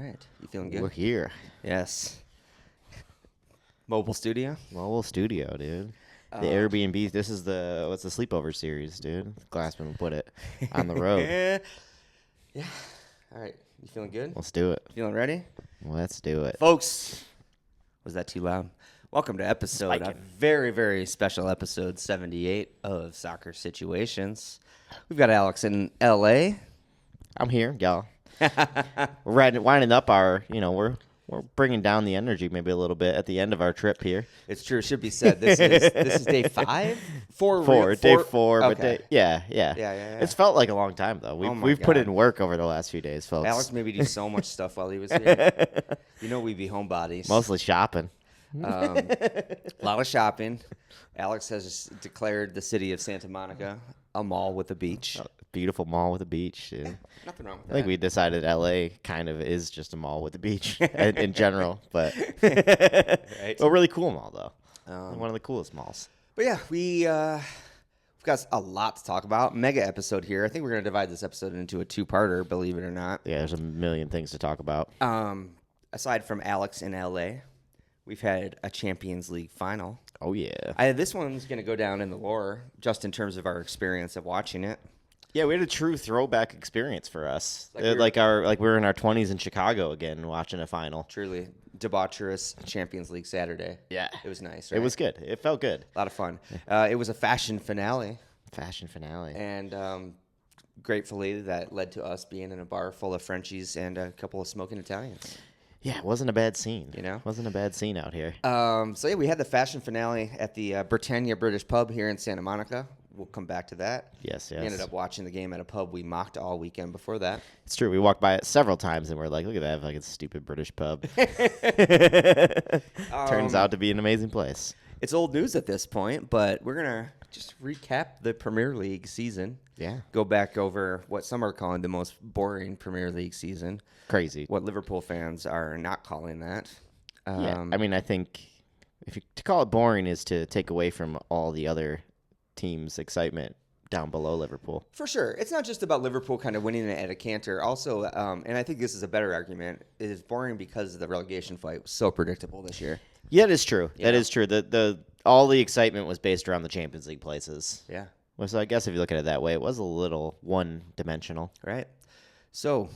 All right. You feeling good? We're here. Yes. Mobile studio? Mobile studio, dude. The Airbnb. This is what's the sleepover series, dude? Glassman put it on the road. Yeah. All right. You feeling good? Let's do it. Feeling ready? Let's do it. Folks, was that too loud? Welcome to a very, very special episode 78 of Soccer Situations. We've got Alex in L.A. I'm here, y'all. We're winding up our, we're bringing down the energy maybe a little bit at the end of our trip here. It's true. It should be said. This is day 5? Day four. Okay. But yeah. It's felt like a long time, though. We've put in work over the last few days, folks. Alex made me do so much stuff while he was here. We'd be homebodies. Mostly shopping. A lot of shopping. Alex has declared the city of Santa Monica a mall with a beach. Beautiful mall with a beach, dude. Nothing wrong with that. I think we decided LA kind of is just a mall with a beach in general, but right. a really cool mall though. One of the coolest malls. But yeah, we've got a lot to talk about. Mega episode here. I think we're gonna divide this episode into a 2-parter. Believe it or not. Yeah, there's a million things to talk about. Aside from Alex in LA, we've had a Champions League final. Oh yeah. This one's gonna go down in the lore, just in terms of our experience of watching it. Yeah, we had a true throwback experience for us. Like we were in our 20s in Chicago again, watching a final. Truly debaucherous Champions League Saturday. Yeah, it was nice. Right? It was good. It felt good. A lot of fun. It was a fashion finale. And gratefully, that led to us being in a bar full of Frenchies and a couple of smoking Italians. Yeah, it wasn't a bad scene. Wasn't a bad scene out here. We had the fashion finale at the Britannia British Pub here in Santa Monica. We'll come back to that. Yes. We ended up watching the game at a pub we mocked all weekend before that. It's true. We walked by it several times and we're like, look at that fucking stupid British pub. Turns out to be an amazing place. It's old news at this point, but we're going to just recap the Premier League season. Yeah. Go back over what some are calling the most boring Premier League season. Crazy. What Liverpool fans are not calling that. Yeah. I mean, I think to call it boring is to take away from all the other team's excitement down below Liverpool. For sure. It's not just about Liverpool kind of winning it at a canter. Also, and I think this is a better argument, it is boring because the relegation fight was so predictable this year. Yeah, that is true. That is true. All the excitement was based around the Champions League places. Yeah. Well, so I guess if you look at it that way, it was a little one-dimensional. Right. So,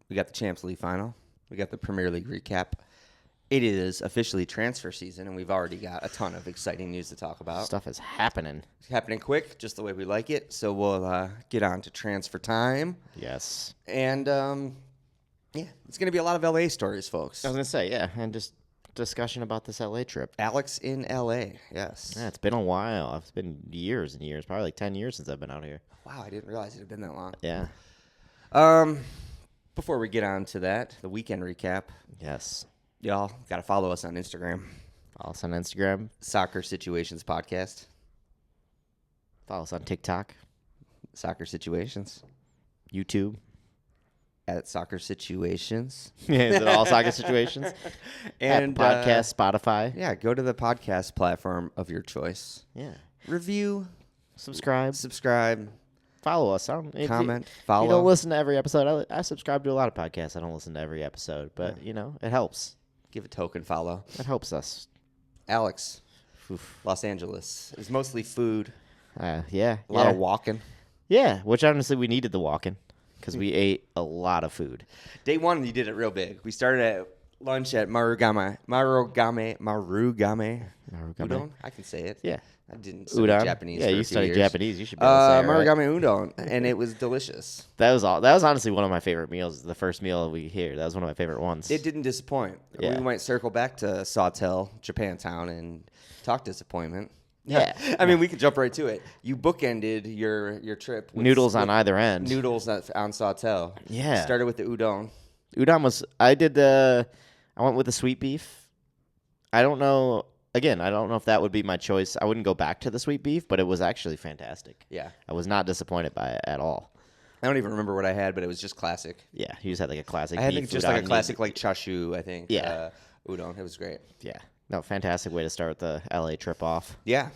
we got the Champions League final. We got the Premier League recap. It is officially transfer season, and we've already got a ton of exciting news to talk about. Stuff is happening. It's happening quick, just the way we like it. So we'll get on to transfer time. Yes. And, it's going to be a lot of L.A. stories, folks. I was going to say, yeah, and just discussion about this L.A. trip. Alex in L.A., yes. Yeah, it's been a while. It's been years and years, probably like 10 years since I've been out here. Wow, I didn't realize it had been that long. Yeah. Before we get on to that, the weekend recap. Yes. Y'all got to follow us on Instagram. Follow us on Instagram. Soccer Situations Podcast. Follow us on TikTok. Soccer Situations. YouTube. At Soccer Situations. Yeah, is it all Soccer Situations? And podcast, Spotify. Yeah, go to the podcast platform of your choice. Yeah. Review. Subscribe. Follow us. Comment. Follow. You don't listen to every episode. I subscribe to a lot of podcasts. I don't listen to every episode, but, it helps. Give a token follow. It helps us. Alex. Los Angeles. It's mostly food. Yeah. A lot of walking. Yeah, which honestly we needed the walking because we ate a lot of food. Day 1, you did it real big. We started at lunch at Marugame. Udon? I can say it. Yeah. I didn't study Japanese. Yeah, for you a few studied years. Japanese. You should be able to say it, right? Marugame udon, and it was delicious. That was honestly one of my favorite meals. The first meal we hear. That was one of my favorite ones. It didn't disappoint. Yeah. We might circle back to Sawtelle, Japantown, and talk disappointment. Yeah. I mean, we could jump right to it. You bookended your trip with noodles on either end. Noodles on Sawtelle. Yeah. Started with the udon. Udon was. I went with the sweet beef. I don't know. Again, I don't know if that would be my choice. I wouldn't go back to the sweet beef, but it was actually fantastic. Yeah. I was not disappointed by it at all. I don't even remember what I had, but it was just classic. Yeah, you just had like a classic. I had beef just udon. like a classic like chashu, I think. Yeah. Udon. It was great. Yeah. No, fantastic way to start the LA trip off. Yeah.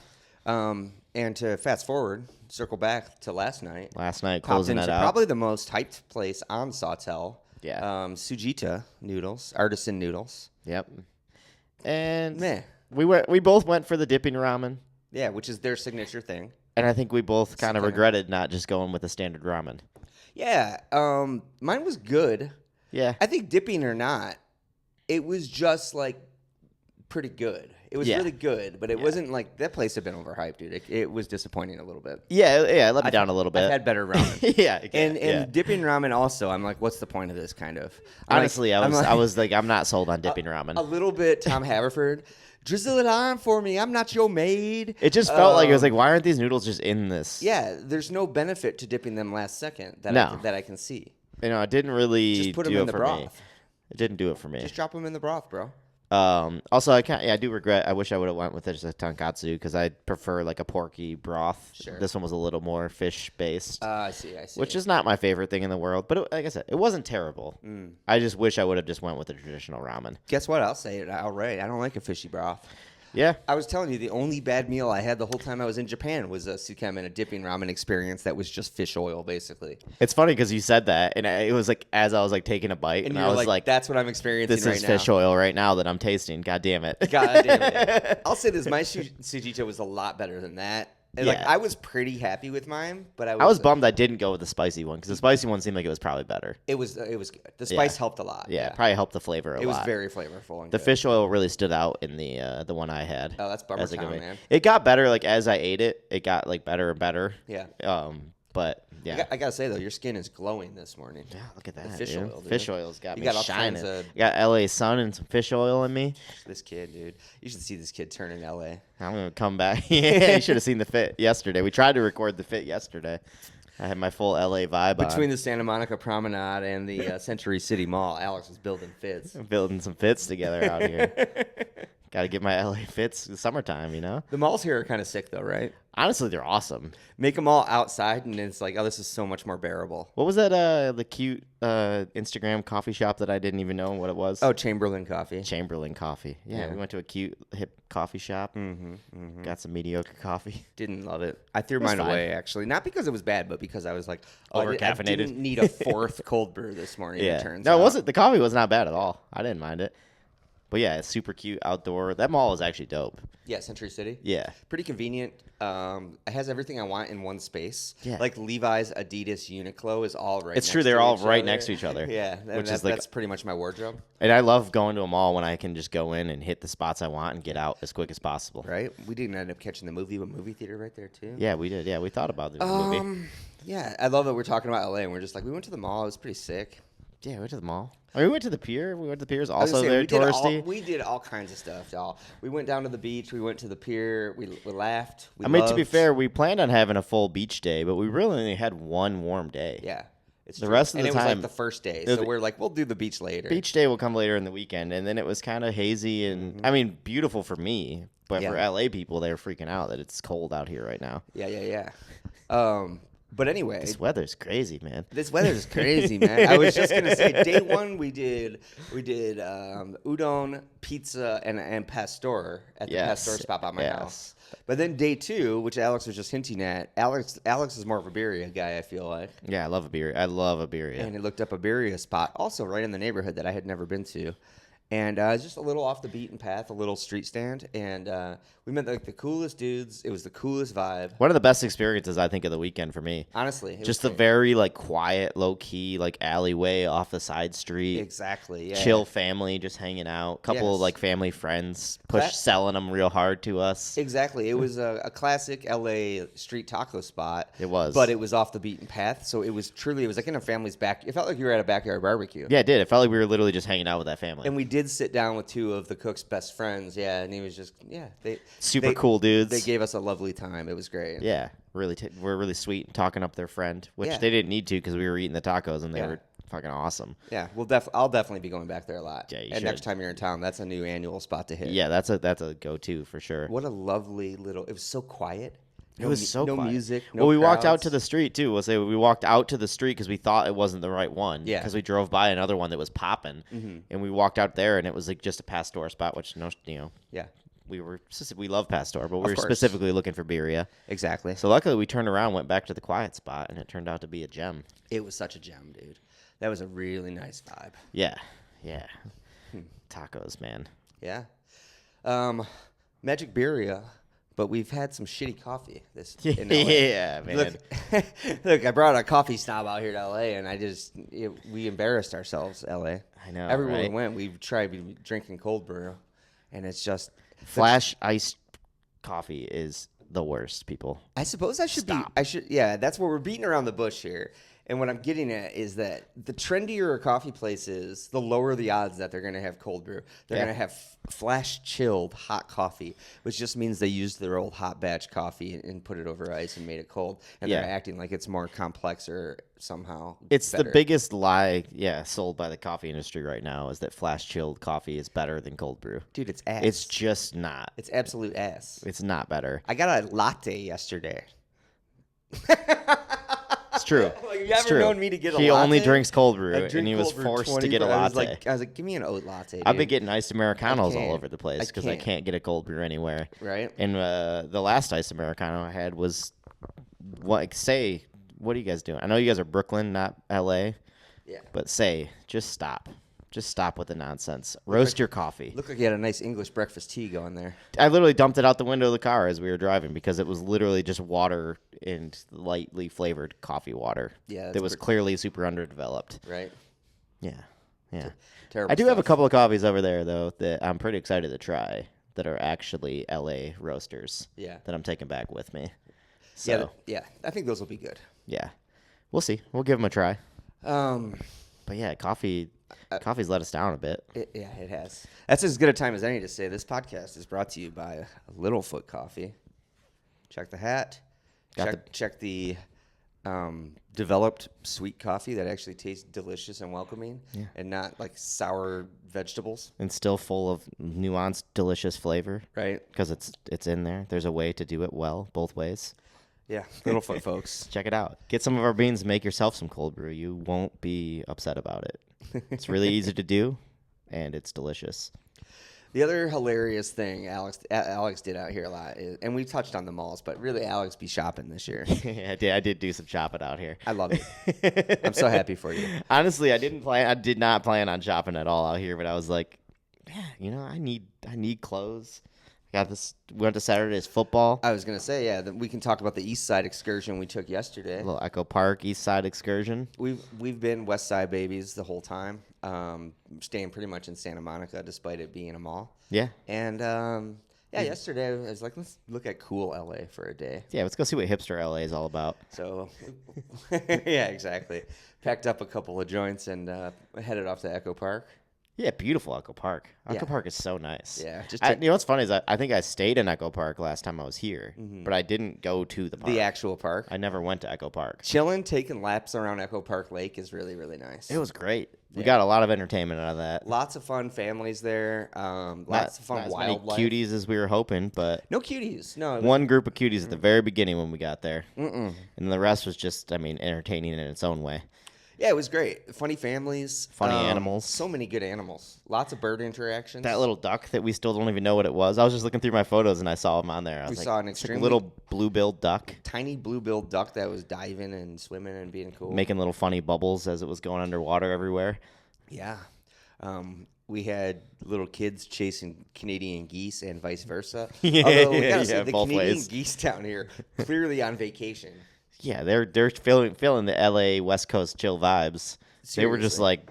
And to fast forward, circle back to last night. Last night, Popped closing into that out. probably the most hyped place on Sawtelle. Yeah. Sujita noodles, artisan noodles. Yep. And Meh. we both went for the dipping ramen, Yeah, which is their signature thing. and I think we both kind of kinda- regretted not just going with the standard ramen. Yeah, mine was good. Yeah. I think dipping or not, it was just like pretty good. It was Yeah. really good, but it wasn't like that place had been overhyped, dude. It was disappointing a little bit. Yeah, it let me down a little bit. I've had better ramen. yeah, And dipping ramen also, I'm like, what's the point of this kind of? honestly, I was like, I'm not sold on dipping ramen. A little bit Tom Haverford. Drizzle it on for me. I'm not your maid. It just felt like it was like, why aren't these noodles just in this? Yeah, there's no benefit to dipping them last second that No. that I can see. You know, it didn't really Just put them do in it the for broth. me. It didn't do it for me. Just drop them in the broth, bro. Also, I do regret. I wish I would have went with just a tonkatsu because I prefer like a porky broth. Sure. This one was a little more fish based, I see. which is not my favorite thing in the world. But like I said, it wasn't terrible. I just wish I would have just went with the traditional ramen. Guess what? I'll say it outright. I don't like a fishy broth. Yeah, I was telling you, the only bad meal I had the whole time I was in Japan was a sukem and a dipping ramen experience that was just fish oil, basically. it's funny because you said that, and it was like as I was like taking a bite, And I you're was like, that's what I'm experiencing "This right is now. fish oil right now that I'm tasting." God damn it! God damn it. I'll say this, my Sujita was a lot better than that. And like Yeah. I was pretty happy with mine, but I was bummed I didn't go with the spicy one because the spicy one seemed like it was probably better. It was good. The spice helped a lot. Yeah, probably helped the flavor a lot. It was very flavorful and The good. fish oil really stood out in the one I had. Oh, that's bummer as a good town, way. man. It got better like as I ate it. It got like better and better. Yeah. But yeah. I gotta say though, your skin is glowing this morning. Yeah, look at that. fish dude. oil, dude. Fish oil's got You me got all shining. kinds of- Got LA sun and some fish oil in me. This kid, dude. You should see this kid turn in LA. I'm gonna come back. Yeah, you should have seen the fit yesterday. We tried to record the fit yesterday. I had my full LA vibe Between the Santa Monica Promenade and the Century City Mall, Alex was building fits. on. Building some fits together out here. Got to get my LA fits in the summertime, you know? The malls here are kind of sick though, right? Honestly, they're awesome. Make them all outside, and it's like, oh, this is so much more bearable. What was that, the cute Instagram coffee shop that I didn't even know what it was? Oh, Chamberlain Coffee. Chamberlain Coffee. Yeah, Yeah. we went to a cute, hip coffee shop. Got some mediocre coffee. Didn't love it. I threw was mine fine. away, actually. Not because it was bad, but because I was like, oh, I Over-caffeinated. didn't need a fourth cold brew this morning, Yeah. it turns No, out. it wasn't. The coffee was not bad at all. I didn't mind it. But yeah, it's super cute outdoor. That mall is actually dope. Yeah, Century City. Yeah. Pretty convenient. It has everything I want in one space. Yeah. Like Levi's, Adidas, Uniqlo is all right. It's next true. They're to all each right other. next to each other. Yeah, Which is like, that's pretty much my wardrobe. and I love going to a mall when I can just go in and hit the spots I want and get out as quick as possible. Right? We didn't end up catching the movie theater right there too. Yeah, we did. Yeah, we thought about the movie. Yeah, I love that we're talking about LA and we're just like, we went to the mall. It was pretty sick. Yeah, we went to the mall. I mean, we went to the pier. We went to the piers. I was Also, gonna say, very touristy. we did all kinds of stuff, y'all. We went down to the beach. We went to the pier. We laughed. We I mean, to be loved. fair, we planned on having a full beach day, but we really only had one warm day. Yeah. It's The true. rest of and the it was time- like the first day. the- So we're like, we'll do the beach later. Beach day will come later in the weekend, and then it was kind of hazy and, I mean, beautiful for me. But for Yeah. LA people, they were freaking out that it's cold out here right now. Yeah. But anyway, This weather's crazy, man. this weather is crazy, man. I was just gonna say, day one we did udon, pizza, and pastor at the Yes, pastor spot by my yes. house. But then day two, which Alex was just hinting at, Alex is more of a birria guy, I feel like, Yeah, I love a beer. I love a beer. Yeah. and he looked up a birria spot, also right in the neighborhood that I had never been to. And it's just a little off the beaten path, a little street stand, and we met like the coolest dudes. It was the coolest vibe. One of the best experiences, I think, of the weekend for me. Honestly, it Just was the great. very like quiet, low key, like alleyway off the side street. Exactly, yeah. Chill family just hanging out. Couple of Yes. like family friends That- selling them real hard to us. Exactly. It was a classic LA street taco spot. It was. But it was off the beaten path. So it was like in a family's back. It felt like you were at a backyard barbecue. Yeah, it did. It felt like we were literally just hanging out with that family. And we did sit down with two of the cook's best friends. Yeah. And he was just, Super cool dudes. They gave us a lovely time. It was great. Yeah, really, we're really sweet and talking up their friend, which Yeah. they didn't need to because we were eating the tacos and they Yeah. were fucking awesome. Yeah. I'll definitely be going back there a lot. Yeah, you and next should. time you're in town, that's a new annual spot to hit. Yeah, that's a go-to for sure. What a lovely little, it was so quiet. It was so no quiet. music. No Well, we walked out crowds. to the street too. We'll say we walked out to the street because we thought it wasn't the right one. Yeah. Because we drove by another one that was popping, and we walked out there and it was like just a pastor spot, which Yeah. we love pastor, but we were course. specifically looking for birria. Exactly. So luckily we turned around, went back to the quiet spot, and it turned out to be a gem. It was such a gem, dude. That was a really nice vibe. Yeah. Tacos, man. Yeah. Magic Birria, but we've had some shitty coffee in LA. Yeah, man. Look, I brought a coffee snob out here to LA, and we embarrassed ourselves, LA. I know, Everywhere right? we went, we tried drinking cold brew, and it's just Flash iced coffee is the worst, people. I suppose I should Stop. Yeah, that's what we're beating around the bush here. And what I'm getting at is that the trendier a coffee place is, the lower the odds that they're going to have cold brew. They're going to have flash chilled hot coffee, which just means they used their old hot batch coffee and put it over ice and made it cold. And they're acting like it's more complex or somehow It's better. the biggest lie, sold by the coffee industry right now is that flash chilled coffee is better than cold brew. Dude, it's ass. It's just not. It's absolute ass. It's not better. I got a latte yesterday. It's true. Like, you It's ever true. known me to get a latte? He only drinks cold brew, I drink and he was cold brew forced to get a 24 latte. I was like, give me an oat latte, dude. I've been getting iced Americanos all can't. over the place because I can't. can't get a cold brew anywhere. Right? And the last iced Americano I had was, what are you guys doing? I know you guys are Brooklyn, not L.A., Yeah. but just stop. Just stop with the nonsense. Roast your coffee. Looked like you had a nice English breakfast tea going there. I literally dumped it out the window of the car as we were driving because it was literally just water and lightly flavored coffee water. Yeah, that's that was clearly super underdeveloped. Right? Yeah. Terrible I do have a stuff. couple of coffees over there, though, that I'm pretty excited to try that are actually LA roasters. Yeah. That I'm taking back with me. So, Yeah. I think those will be good. yeah. We'll see. We'll give them a try. Um, But yeah, coffee's let us down a bit. it has. That's as good a time as any to say this podcast is brought to you by Littlefoot Coffee. Check the hat. Check the developed sweet coffee that actually tastes delicious and welcoming, and not like sour vegetables. And still full of nuanced, delicious flavor. Right? Because it's in there. There's a way to do it well, both ways. Yeah, Littlefoot folks. Check it out. Get some of our beans and make yourself some cold brew. You won't be upset about it. It's really easy to do, and it's delicious. The other hilarious thing Alex did out here a lot, and we touched on the malls, but really Alex be shopping this year. I did do some shopping out here. I love it. I'm so happy for you. Honestly, I did not plan on shopping at all out here, but I was like, yeah, I need clothes. Got this. We went to Saturday's football. I was gonna say, we can talk about the East Side excursion we took yesterday. A little Echo Park East Side excursion. We've been West Side babies the whole time, staying pretty much in Santa Monica despite it being a mall. Yeah. And yesterday I was like, let's look at cool LA for a day. Yeah, let's go see what hipster LA is all about. So, yeah, exactly. Packed up a couple of joints and headed off to Echo Park. Yeah, beautiful Echo Park. Echo Yeah. Park is so nice. Yeah, you know what's funny is I think I stayed in Echo Park last time I was here, but I didn't go to the park. The actual park. I never went to Echo Park. Chilling, taking laps around Echo Park Lake is really, really nice. It was great. We got a lot of entertainment out of that. Lots of fun families there. Lots of fun not as wildlife. many cuties as we were hoping, but No cuties. No. it was- one group of cuties at the very beginning when we got there, and the rest was just, entertaining in its own way. Yeah, it was great. Funny families. Funny animals. So many good animals. Lots of bird interactions. That little duck that we still don't even know what it was. I was just looking through my photos and I saw him on there. I was We like, saw an it's like extremely- a little blue-billed duck tiny blue-billed duck that was diving and swimming and being cool. making little funny bubbles as it was going underwater everywhere. Yeah. We had little kids chasing Canadian geese and vice versa. Yeah, Although, we gotta say, yeah, the both Canadian ways. geese down here clearly on vacation. Yeah, they're feeling the LA West Coast chill vibes. They were just Seriously. like,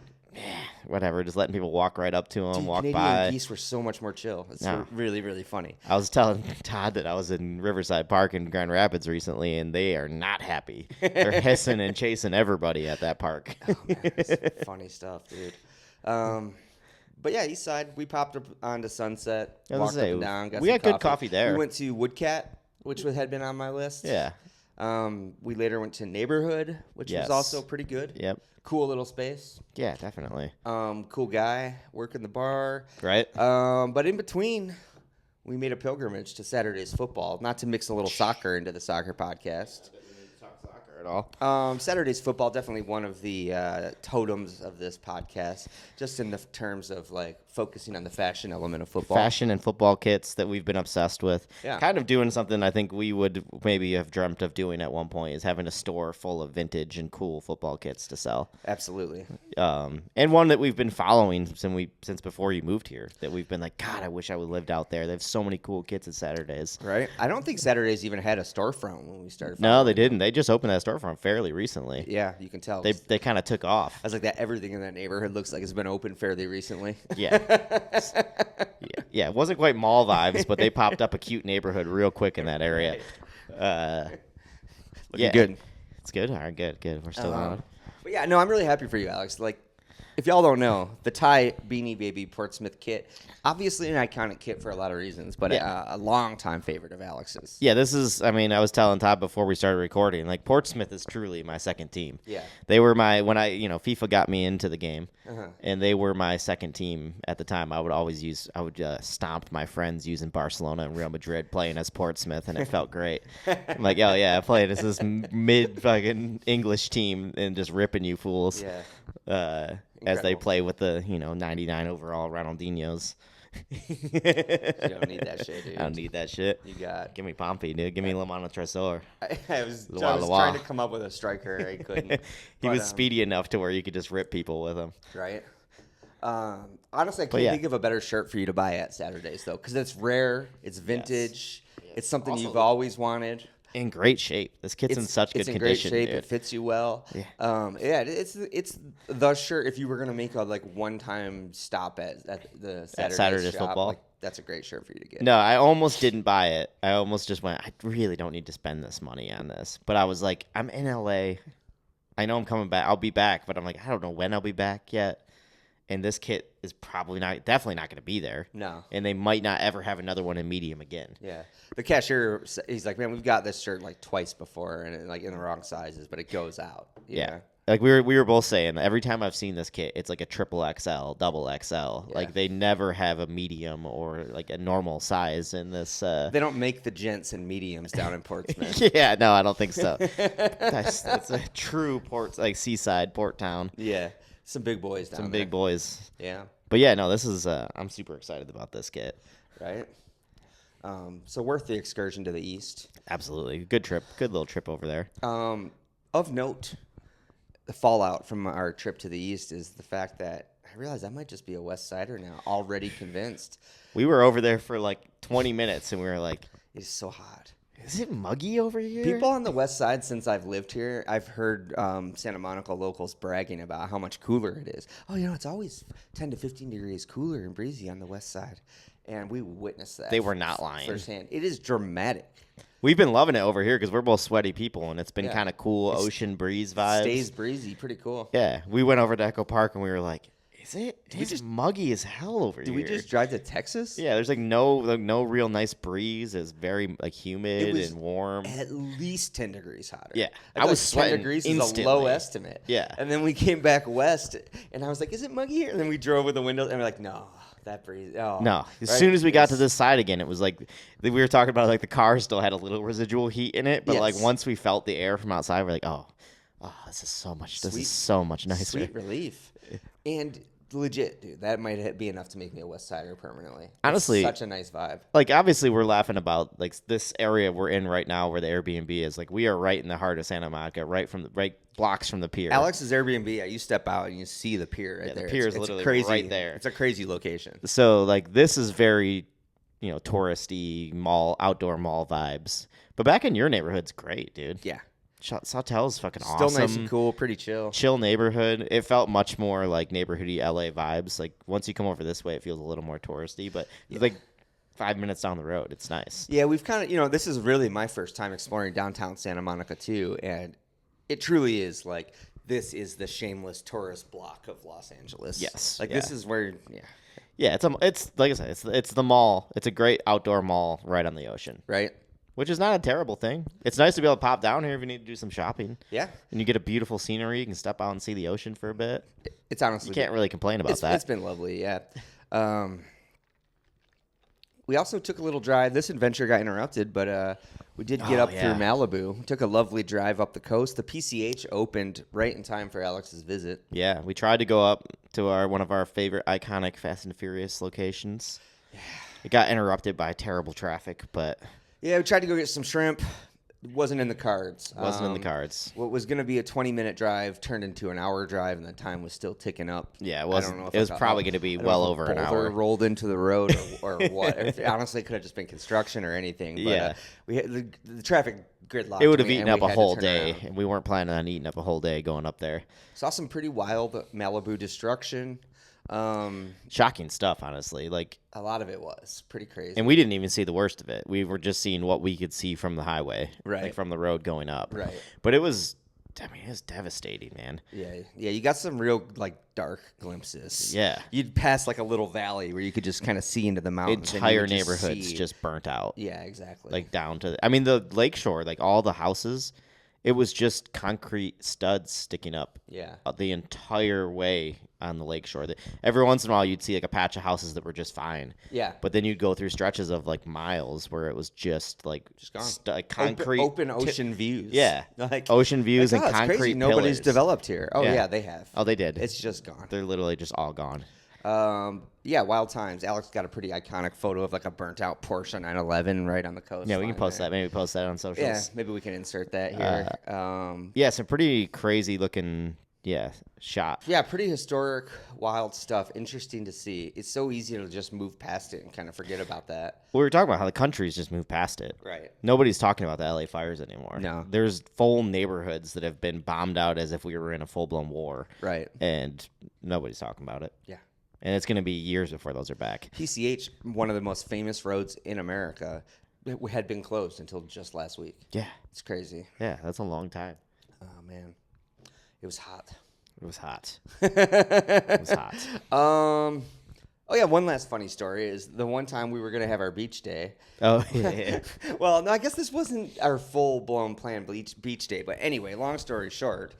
whatever, just letting people walk right up to them, Dude, walk Canadian by. geese were so much more chill. It's No. really, really funny. I was telling Todd that I was in Riverside Park in Grand Rapids recently, and they are not happy. They're hissing and chasing everybody at that park. Oh, man, it's funny stuff, dude. But yeah, East Side, we popped up onto Sunset, I was walked gonna say, up and down, got we some got good coffee there. We went to Woodcat, which had been on my list. Yeah. We later went to Neighborhood, which Yes. was also pretty good. Yep. Cool little space. Yeah, definitely. Cool guy, working the bar. Right? But in between, we made a pilgrimage to Saturday's football. Not to mix a little soccer into the soccer podcast. at all. Saturday's football, definitely one of the totems of this podcast, just in the terms of like focusing on the fashion element of football. Fashion and football kits that we've been obsessed with. Yeah. Kind of doing something I think we would maybe have dreamt of doing at one point, is having a store full of vintage and cool football kits to sell. Absolutely. And one that we've been following since before you moved here, that we've been like, God, I wish I would lived out there. They have so many cool kits at Saturdays. Right? I don't think Saturdays even had a storefront when we started. No, they didn't. They just opened that storefront fairly recently. Yeah, you can tell. They kind of took off. I was like, that everything in that neighborhood looks like it's been open fairly recently. Yeah. Yeah. It wasn't quite mall vibes, but they popped up a cute neighborhood real quick in that area. Looking good. It's good. All right, good. We're still on. But yeah, no, I'm really happy for you, Alex. Like, if y'all don't know, the Ty Beanie Baby Portsmouth kit, obviously an iconic kit for a lot of reasons, but a long-time favorite of Alex's. Yeah, this is, I mean, I was telling Todd before we started recording, like, Portsmouth is truly my second team. Yeah. They were FIFA got me into the game, and they were my second team at the time. I would stomp my friends using Barcelona and Real Madrid playing as Portsmouth, and it felt great. I'm like, oh, yeah, I played as this mid-fucking English team and just ripping you fools. Yeah. As they play with the 99 overall Ronaldinhos. You don't need that shit, dude. I don't need that shit. You got. Give me Pompey, dude. Give me Lamano Tresor. I was trying to come up with a striker. I couldn't. He was speedy enough to where you could just rip people with him. Right. Honestly, I can't think of a better shirt for you to buy at Saturdays, though, because it's rare, it's vintage, it's something Also, you've always wanted. In great shape. This kit's in such good condition. It's in great shape. Dude. It fits you well. Yeah. It's the shirt. If you were gonna make a one-time stop at the Saturday shop, football, that's a great shirt for you to get. No, I almost didn't buy it. I almost just went, I really don't need to spend this money on this. But I was like, I'm in LA. I know I'm coming back. I'll be back, but I'm like, I don't know when I'll be back yet. And this kit is definitely not going to be there. No. And they might not ever have another one in medium again. Yeah. The cashier, he's like, man, we've got this shirt twice before, and in the wrong sizes, but it goes out. Yeah. Like we were both saying, every time I've seen this kit, it's like a triple XL, double XL. Yeah. Like they never have a medium or like a normal size in this. They don't make the gents and mediums down in Portsmouth. Yeah, no, I don't think so. That's a true seaside port town. Yeah. Some big boys down there. Some big boys. Yeah. But yeah, no, this is, I'm super excited about this kit. Right. So worth the excursion to the east. Absolutely. Good trip. Good little trip over there. Of note, the fallout from our trip to the east is the fact that I realize I might just be a West Sider now, already convinced. We were over there for like 20 minutes, and we were like, it's so hot. Is it muggy over here? People on the west side, since I've lived here, I've heard Santa Monica locals bragging about how much cooler it is. Oh, it's always 10 to 15 degrees cooler and breezy on the west side. And we witnessed that. They were not lying. Firsthand. It is dramatic. We've been loving it over here because we're both sweaty people, and it's been kind of cool ocean breeze vibes. Stays breezy. Pretty cool. Yeah. We went over to Echo Park, and we were like, it's muggy as hell over here. Did we just drive to Texas? Yeah, there's no real nice breeze. It's very humid and warm. At least 10 degrees hotter. Yeah, I was sweating 10 degrees instantly. is a low estimate. Yeah, and then we came back west, and I was like, "Is it muggy here?" And then we drove with the windows, and we're like, "No, that breeze." Oh, no. As soon as we got to this side again, it was like we were talking about. Like the car still had a little residual heat in it, but like once we felt the air from outside, we're like, "Oh, this is so much. This is so much nicer." Sweet relief, and. Legit, dude. That might be enough to make me a West Sider permanently. Honestly, it's such a nice vibe. Like, obviously, we're laughing about like this area we're in right now, where the Airbnb is. Like, we are right in the heart of Santa Monica, right blocks from the pier. Alex's Airbnb. You step out and you see the pier right there. The pier is literally crazy, right there. It's a crazy location. So, like, this is very, touristy outdoor mall vibes. But back in your neighborhood's great, dude. Yeah. Sawtelle's fucking awesome. Still nice and cool, pretty chill. Chill neighborhood. It felt much more like neighborhoody LA vibes. Like once you come over this way, it feels a little more touristy, but it's like 5 minutes down the road. It's nice. Yeah, we've kind of, this is really my first time exploring downtown Santa Monica too, and it truly is like this is the shameless tourist block of Los Angeles. Yes. Like this is where Yeah, it's like I said, it's the mall. It's a great outdoor mall right on the ocean. Right. Which is not a terrible thing. It's nice to be able to pop down here if you need to do some shopping. Yeah. And you get a beautiful scenery. You can step out and see the ocean for a bit. It's honestly... You can't really complain about that. It's been lovely, yeah. We also took a little drive. This adventure got interrupted, but We did get up yeah. through Malibu. Took a lovely drive up the coast. The PCH opened right in time for Alex's visit. Yeah, we tried to go up to one of our favorite iconic Fast and Furious locations. Yeah. It got interrupted by terrible traffic, but... Yeah, we tried to go get some shrimp. It wasn't in the cards. In the cards. What was going to be a 20-minute drive turned into an hour drive, and the time was still ticking up. Yeah, it was probably going to be well over an hour. Rolled into the road or what. Honestly, it could have just been construction or anything. But, yeah. We had the traffic gridlocked. It would have eaten up a whole day, and we weren't planning on eating up a whole day going up there. Saw some pretty wild Malibu destruction. Shocking stuff, honestly. Like, a lot of it was pretty crazy. And we didn't even see the worst of it. We were just seeing what we could see from the highway, right? Like from the road going up, right? But it was devastating, man. Yeah. You got some real like dark glimpses. Yeah, you'd pass like a little valley where you could just kind of see into the mountains. Entire neighborhoods just burnt out. Yeah, exactly. Like down to, the lakeshore, like all the houses. It was just concrete studs sticking up. Yeah. The entire way on the lakeshore. Every once in a while, you'd see like a patch of houses that were just fine. Yeah. But then you'd go through stretches of like miles where it was just like gone. Concrete, open ocean views. Yeah, like ocean views and it's concrete crazy. pillars. Nobody's developed here. Oh yeah, they have. Oh, they did. It's just gone. They're literally just all gone. Yeah, wild times. Alex got a pretty iconic photo of like a burnt out Porsche 911 right on the coast. Yeah, we can post that. Maybe post that on socials. Yeah, maybe we can insert that here. Yeah, some pretty crazy looking shot. Yeah, pretty historic, wild stuff. Interesting to see. It's so easy to just move past it and kind of forget about that. Well, we were talking about how the country's just moved past it. Right. Nobody's talking about the LA fires anymore. No. There's full neighborhoods that have been bombed out as if we were in a full-blown war. Right. And nobody's talking about it. Yeah. And it's going to be years before those are back. PCH, one of the most famous roads in America, had been closed until just last week. Yeah. It's crazy. Yeah, that's a long time. Oh, man. It was hot. It was hot. It was hot. Oh, yeah, one last funny story is the one time we were going to have our beach day. Oh, yeah. Well, no, I guess this wasn't our full-blown planned beach day. But anyway, long story short,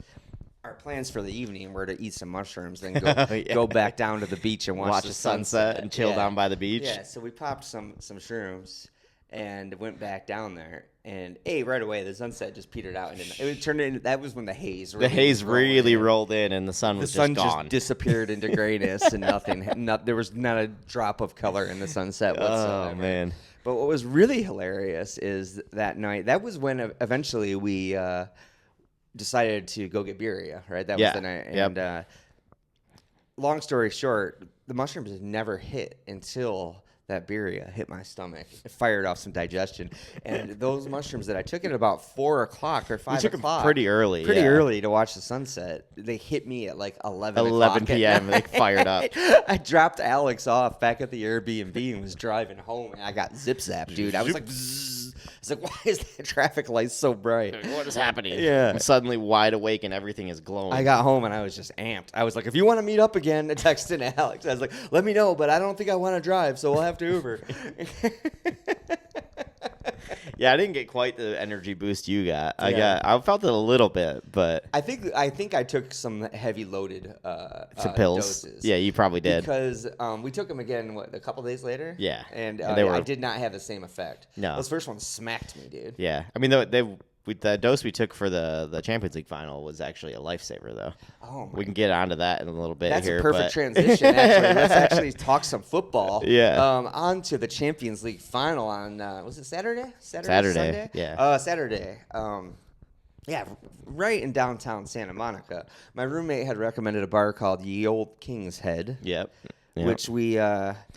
our plans for the evening were to eat some mushrooms, then go back down to the beach and watch the sunset and chill down by the beach. Yeah, so we popped some shrooms and went back down there. And right away the sunset just petered out, and it turned into, that was when the haze really rolled in, and the sun was just gone. Just disappeared into grayness and nothing. There was not a drop of color in the sunset whatsoever. Oh man! But what was really hilarious is that night. That was when eventually we decided to go get birria. Right, that was the night. And long story short, the mushrooms had never hit until that birria hit my stomach. It fired off some digestion. And those mushrooms that I took at about 4 o'clock or 5 o'clock. You took them pretty early. Pretty early to watch the sunset. They hit me at like 11 p.m. They fired up. I dropped Alex off back at the Airbnb and was driving home. And I got zip-zapped, dude. I was like, bzzz. I was like, why is the traffic light so bright? What is happening? Yeah. I'm suddenly wide awake and everything is glowing. I got home and I was just amped. I was like, if you want to meet up again, I texted Alex. I was like, let me know, but I don't think I want to drive, so we'll have to Uber. Yeah, I didn't get quite the energy boost you got. Yeah. I felt it a little bit, but I think I took some heavy loaded some pills. doses. Yeah, you probably did. Because we took them again a couple days later. Yeah. And I did not have the same effect. No. Those first ones smacked me, dude. Yeah. I mean, the dose we took for the Champions League final was actually a lifesaver, though. Oh, we can get onto that in a little bit. That's here. A perfect transition, actually. Let's actually talk some football. Yeah. On to the Champions League final on, was it Saturday? Saturday, yeah. Saturday. Yeah, right in downtown Santa Monica. My roommate had recommended a bar called Ye Old King's Head. Yep. Which we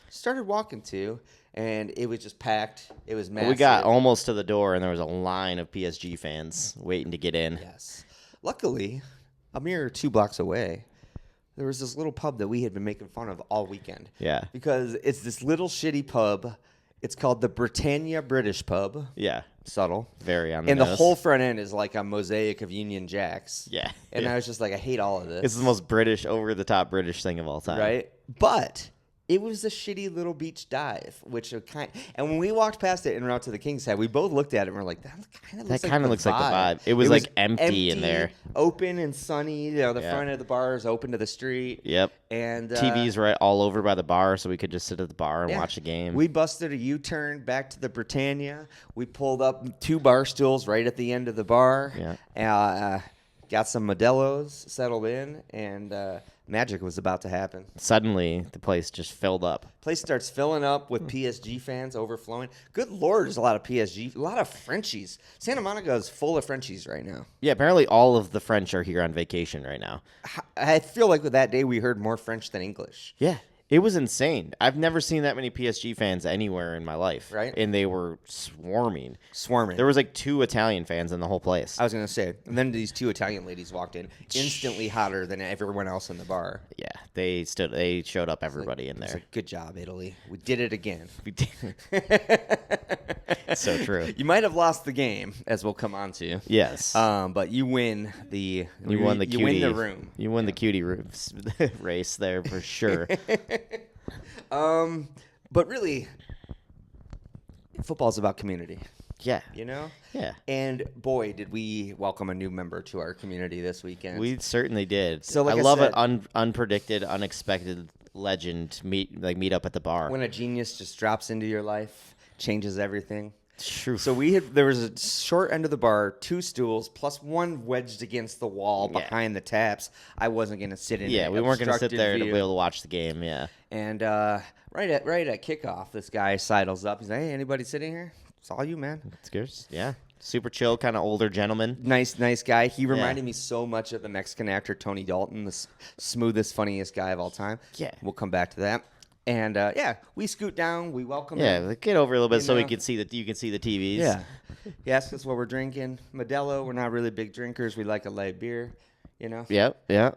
started walking to. And it was just packed. It was massive. We got almost to the door, and there was a line of PSG fans waiting to get in. Yes. Luckily, a mere 2 blocks away, there was this little pub that we had been making fun of all weekend. Yeah. Because it's this little shitty pub. It's called the Britannia British Pub. Yeah. Subtle. Very on the And nose. the whole front end is like a mosaic of Union Jacks. Yeah. And I was just like, I hate all of this. It's the most British, over-the-top British thing of all time. Right? But It was a shitty little beach dive, and when we walked past it en route to the King's Head, we both looked at it and we're like, that kind of looks like the vibe. It was like empty in there. Open and sunny. The front of the bar is open to the street. Yep. And TV's right all over by the bar, so we could just sit at the bar and watch the game. We busted a U-turn back to the Britannia. We pulled up 2 bar stools right at the end of the bar. Yeah. Got some Modelo's settled in, and magic was about to happen. Suddenly, the place just filled up. Place starts filling up with PSG fans overflowing. Good Lord, there's a lot of PSG, a lot of Frenchies. Santa Monica is full of Frenchies right now. Yeah, apparently all of the French are here on vacation right now. I feel like with that day we heard more French than English. Yeah. It was insane. I've never seen that many PSG fans anywhere in my life. Right. And they were swarming. There was like 2 Italian fans in the whole place. I was going to say. And then these 2 Italian ladies walked in, instantly hotter than everyone else in the bar. Yeah. They showed up everybody in there. It's like, good job, Italy. We did it again. We did. So true. You might have lost the game, as we'll come on to. Yes. But you win the You won the cutie. You win the room. You won the cutie race there for sure. But really, football's about community. Yeah. You know? Yeah. And boy, did we welcome a new member to our community this weekend. We certainly did. So like I love said, an unpredicted, unexpected legend meet up at the bar. when a genius just drops into your life, changes everything. True. So there was a short end of the bar, 2 stools, plus 1 wedged against the wall behind the taps. I wasn't going to sit in. Yeah, we weren't going to sit there to be able to watch the game. Yeah. And right at kickoff, this guy sidles up. He's like, "Hey, anybody sitting here? It's all you, man." It's good. Yeah. Super chill, kind of older gentleman. Nice guy. He reminded me so much of the Mexican actor Tony Dalton, the smoothest, funniest guy of all time. Yeah. We'll come back to that. And we scoot down. We welcome him. Yeah, get over a little bit so know? we can see you can see the TVs. Yeah. He asks us what we're drinking. Modelo. We're not really big drinkers. We like a light beer. You know. Yep. Yeah.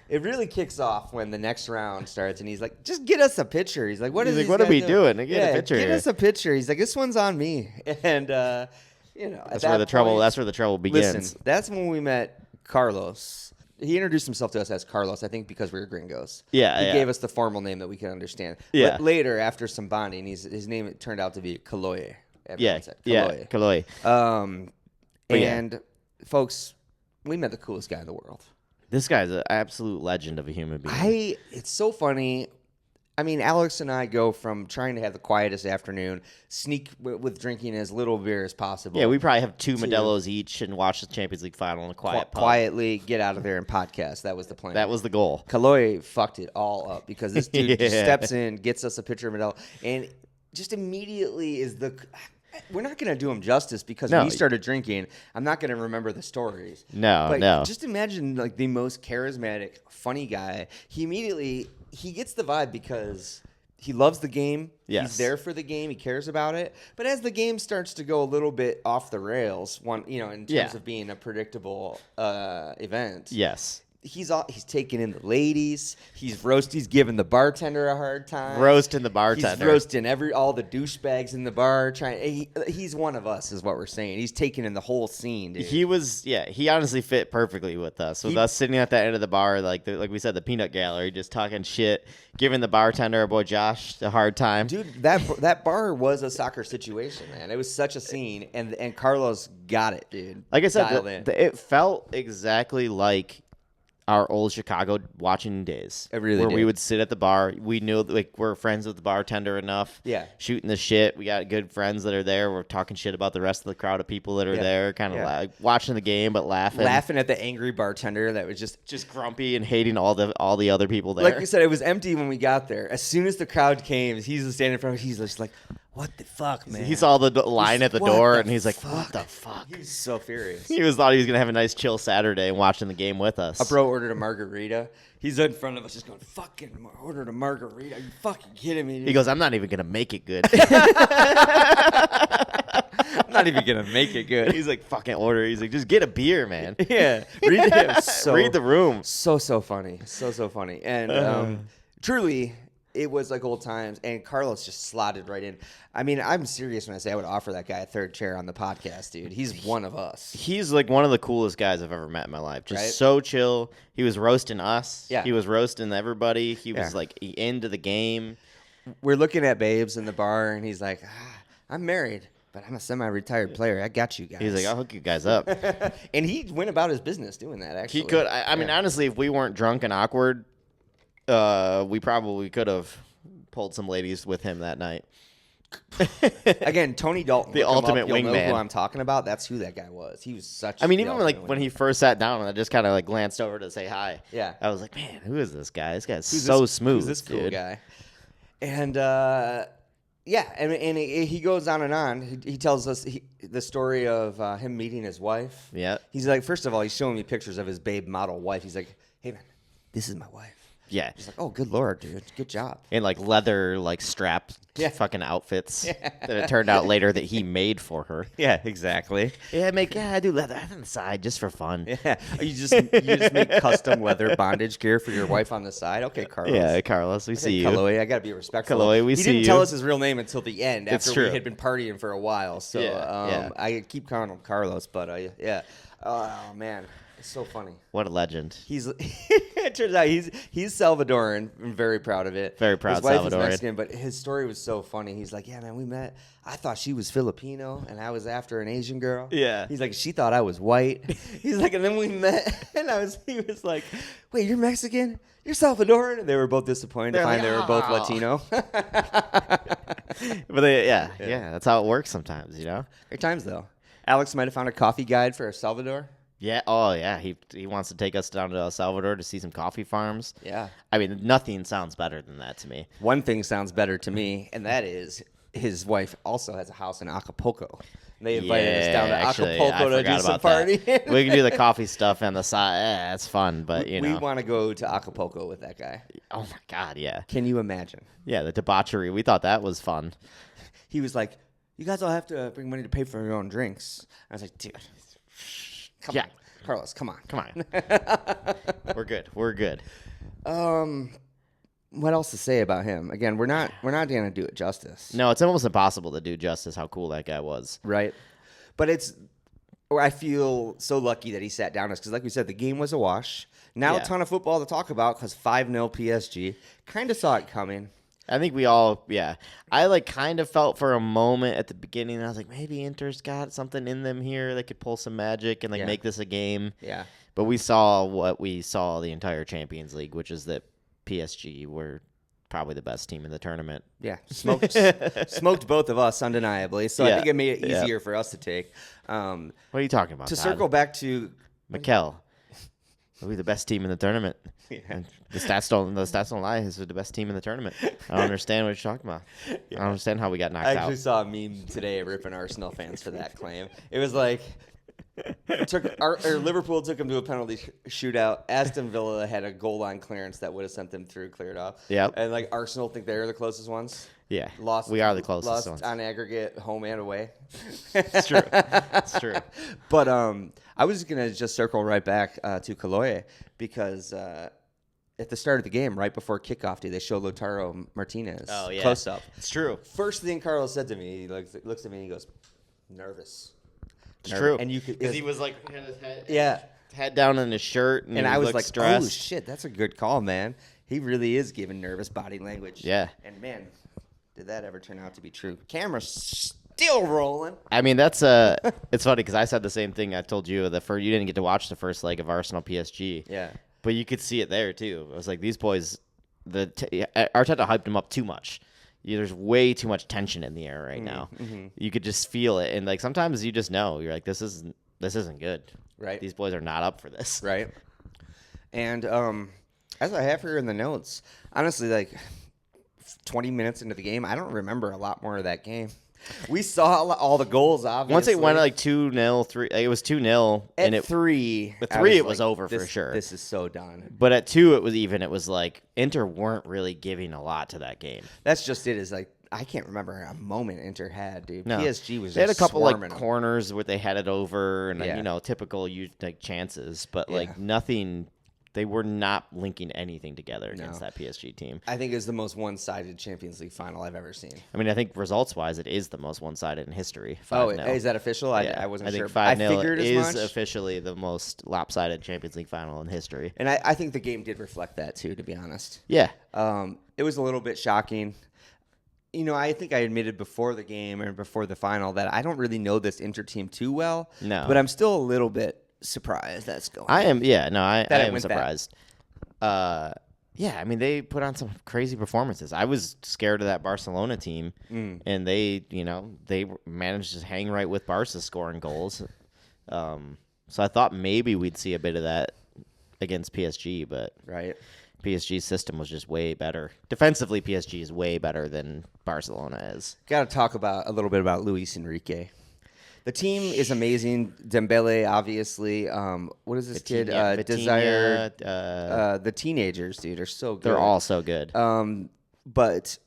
It really kicks off when the next round starts, and he's like, "Just get us a picture." He's like, "What are we doing? Get a picture Get here." us a picture." He's like, "This one's on me." And That's where the trouble begins. Listen, that's when we met Carlos. He introduced himself to us as Carlos, I think, because we were gringos. Yeah, he gave us the formal name that we could understand. Yeah. But later, after some bonding, his name turned out to be Kahloye. Yeah, Kahloye. Kahloye. And folks, we met the coolest guy in the world. This guy's an absolute legend of a human being. It's so funny. I mean, Alex and I go from trying to have the quietest afternoon, sneak with drinking as little beer as possible. Yeah, we probably have 2 Modelos each and watch the Champions League final in a quiet pub. Quietly get out of there and podcast. That was the plan. That was the goal. Kahloye fucked it all up because this dude just steps in, gets us a picture of Modelo, and just immediately is the... We're not going to do him justice because we started drinking. I'm not going to remember the stories. No. Just imagine like the most charismatic, funny guy. He gets the vibe because he loves the game. Yes. He's there for the game. He cares about it. But as the game starts to go a little bit off the rails, in terms of being a predictable event. Yes. He's taking in the ladies. He's giving the bartender a hard time. Roasting the bartender. He's roasting all the douchebags in the bar. He's one of us, is what we're saying. He's taking in the whole scene, dude. He honestly fit perfectly with us. With us sitting at that end of the bar, like we said, the peanut gallery, just talking shit, giving the bartender, our boy Josh, a hard time. Dude, that bar was a soccer situation, man. It was such a scene, and Carlos got it, dude. Like I said, it felt exactly like our old Chicago watching days. It really where did. we would sit at the bar. We knew we're friends with the bartender enough. Yeah. Shooting the shit. We got good friends that are there. We're talking shit about the rest of the crowd of people that are there, kind of like watching the game but laughing. Laughing at the angry bartender that was just grumpy and hating all the other people there. Like you said, it was empty when we got there. As soon as the crowd came, he's standing in front of us, he's just like, "What the fuck, man?" He saw the line at the door, and he's like, "What the fuck?" He was so furious. Thought he was going to have a nice chill Saturday and watching the game with us. A bro ordered a margarita. He's in front of us just going, "Fucking ordered a margarita. Are you fucking kidding me?" Dude? He goes, "I'm not even going to make it good." I'm not even going to make it good. He's like, "Fucking order." He's like, "Just get a beer, man." Yeah. Read the Read the room. So funny. So funny. And truly, It was like old times, and Carlos just slotted right in. I mean, I'm serious when I say I would offer that guy a third chair on the podcast, dude. He's one of us. He's like one of the coolest guys I've ever met in my life. Just Right? so chill. He was roasting us. Yeah. He was roasting everybody. He was Yeah. like into the game. We're looking at babes in the bar, and he's like, I'm married, but I'm a semi-retired player. I got you guys. He's like, I'll hook you guys up. And he went about his business doing that, actually. He could. I mean, honestly, if we weren't drunk and awkward, we probably could have pulled some ladies with him that night. Again, Tony Dalton. The look him up, ultimate you'll know wingman. who I'm talking about. That's who that guy was. He was such I mean, the even ultimate like when wingman. he first sat down and I just kind of like glanced over to say hi. Yeah. I was like, man, who is this guy? This guy's Who's so this, smooth. Who's this cool dude. guy? And yeah, and he goes on and on. He tells us the story of him meeting his wife. Yeah. He's like, first of all, he's showing me pictures of his babe model wife. He's like, hey man, this is my wife. Yeah. He's like, oh, good lord, dude, good job. In like leather, like strapped fucking outfits that it turned out later that he made for her. Yeah, exactly. Yeah, I do leather on the side just for fun. Yeah, you just make custom leather bondage gear for your wife on the side. Okay, Carlos. Yeah, Carlos, we see you. Kahloye, I gotta be respectful. Kahloye, we he see didn't tell you. us his real name until the end It's after true. we had been partying for a while. So Yeah. I keep calling him Carlos, but yeah. Oh man, it's so funny. What a legend. He's it turns out he's Salvadoran. I'm very proud of it. Very proud His wife Salvadoran. is Mexican, but his story was so funny. He's like, yeah, man, we met. I thought she was Filipino, and I was after an Asian girl. Yeah. He's like, she thought I was white. He's like, and then we met, and he was like, wait, you're Mexican? You're Salvadoran? And they were both disappointed to They're find like, they were both "Oh." Latino. But yeah, that's how it works sometimes, you know? Great times, though. Alex might have found a coffee guide for El Salvador. Yeah. Oh, yeah. He wants to take us down to El Salvador to see some coffee farms. Yeah. I mean, nothing sounds better than that to me. One thing sounds better to me, and that is his wife also has a house in Acapulco. They invited us down to actually, Acapulco I to do forgot some about that. partying. We can do the coffee stuff on the side. That's fun, but you We know. want to go to Acapulco with that guy. Oh my God, yeah, Can you imagine? yeah. The debauchery. We thought that was fun. He was like, you guys all have to bring money to pay for your own drinks. I was like, dude, come Yeah. on. Carlos, come on. Come on, we're good. We're good. What else to say about him? Again, we're not gonna do it justice. No, it's almost impossible to do justice how cool that guy was. Right? But I feel so lucky that he sat down us because, like we said, the game was a wash. Now Yeah. a ton of football to talk about because 5-0 PSG. Kind of saw it coming. I think we all, yeah. I like kind of felt for a moment at the beginning. I was like, maybe Inter's got something in them here. They could pull some magic and like Yeah. make this a game. Yeah. But we saw what we saw the entire Champions League, which is that PSG were probably the best team in the tournament. Yeah. Smoked both of us undeniably. So I Yeah. think it made it Yeah. easier for us to take. What are you talking about? To Todd? circle back to Mikel. Are we the best team in the tournament? And the stats don't lie. Is the best team in the tournament. I don't understand what you're talking about. I don't understand how we got knocked I out. actually saw a meme today ripping Arsenal fans for that claim. It was like Liverpool took them to a penalty shootout. Aston Villa had a goal line clearance that would have sent them through, cleared off. Yep. And like Arsenal think they're the closest ones. Yeah, Lost. we are the closest lost ones. on aggregate, home and away. It's true. It's true. But I was gonna just circle right back to Kahloye because at the start of the game, right before kickoff, they show Lautaro Martinez close up. It's true. First thing Carlos said to me, he looks at me and he goes, "Nervous." It's true. And you could, because he was like had his head yeah. down in his shirt, and, And he I was looked like, stressed. "Oh shit, that's a good call, man. He really is giving nervous body language." Yeah. And man, did that ever turn out to be true? Camera's still rolling. I mean, that's it's funny because I said the same thing. I told you you didn't get to watch the first leg of Arsenal PSG. Yeah. But you could see it there too. I was like, these boys, Arteta hyped them up too much. There's way too much tension in the air right now. Mm-hmm. You could just feel it, and like sometimes you just know you're like, this isn't good. Right. These boys are not up for this. Right. And as I have here in the notes, honestly, like 20 minutes into the game, I don't remember a lot more of that game. We saw all the goals, obviously. Once it went like 2-0, 3, it was 2-0, and at 3. At I 3, it was over for this- sure. This is so done. But at 2, it was even. It was like Inter weren't really giving a lot to that game. That's just it. Is like I can't remember a moment Inter had, dude. No. PSG was. They had a just couple like swarming 'em. corners where they had it over, and Yeah. then, typical chances, but Yeah. like nothing They were not linking anything together against that PSG team. I think it's the most one-sided Champions League final I've ever seen. I mean, I think results-wise, it is the most one-sided in history. 5-0. Oh, is that official? Yeah. I wasn't I sure. think 5-0 I figured is as much. officially the most lopsided Champions League final in history. And I think the game did reflect that, too, to be honest. Yeah. It was a little bit shocking. I think I admitted before the game and before the final that I don't really know this Inter team too well. No. But I'm still a little bit surprised that's going on. I am, yeah, no, I am went surprised. Yeah, I mean, they put on some crazy performances. I was scared of that Barcelona team, and they managed to hang right with Barca scoring goals. So I thought maybe we'd see a bit of that against PSG, but Right. PSG's system was just way better. Defensively, PSG is way better than Barcelona is. Got to talk a little bit about Luis Enrique. The team is amazing. Dembele, obviously. What is this kid? Desire. The teenagers, dude, are so good. They're all so good. But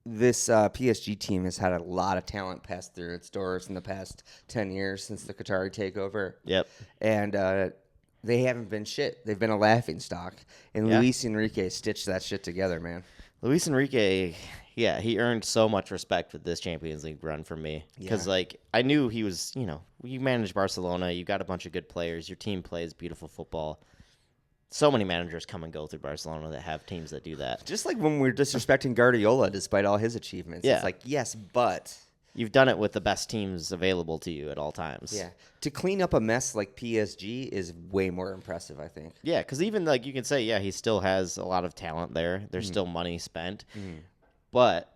this PSG team has had a lot of talent pass through its doors in the past 10 years since the Qatari takeover. Yep. And they haven't been shit. They've been a laughingstock. And Luis Enrique stitched that shit together, man. Luis Enrique, yeah, he earned so much respect with this Champions League run from me. Because, I knew he was, you manage Barcelona, you got a bunch of good players, your team plays beautiful football. So many managers come and go through Barcelona that have teams that do that. Just like when we're disrespecting Guardiola despite all his achievements. Yeah. It's like, yes, but... You've done it with the best teams available to you at all times. Yeah. To clean up a mess like PSG is way more impressive, I think. Yeah, because even, you can say, he still has a lot of talent there. There's still money spent. But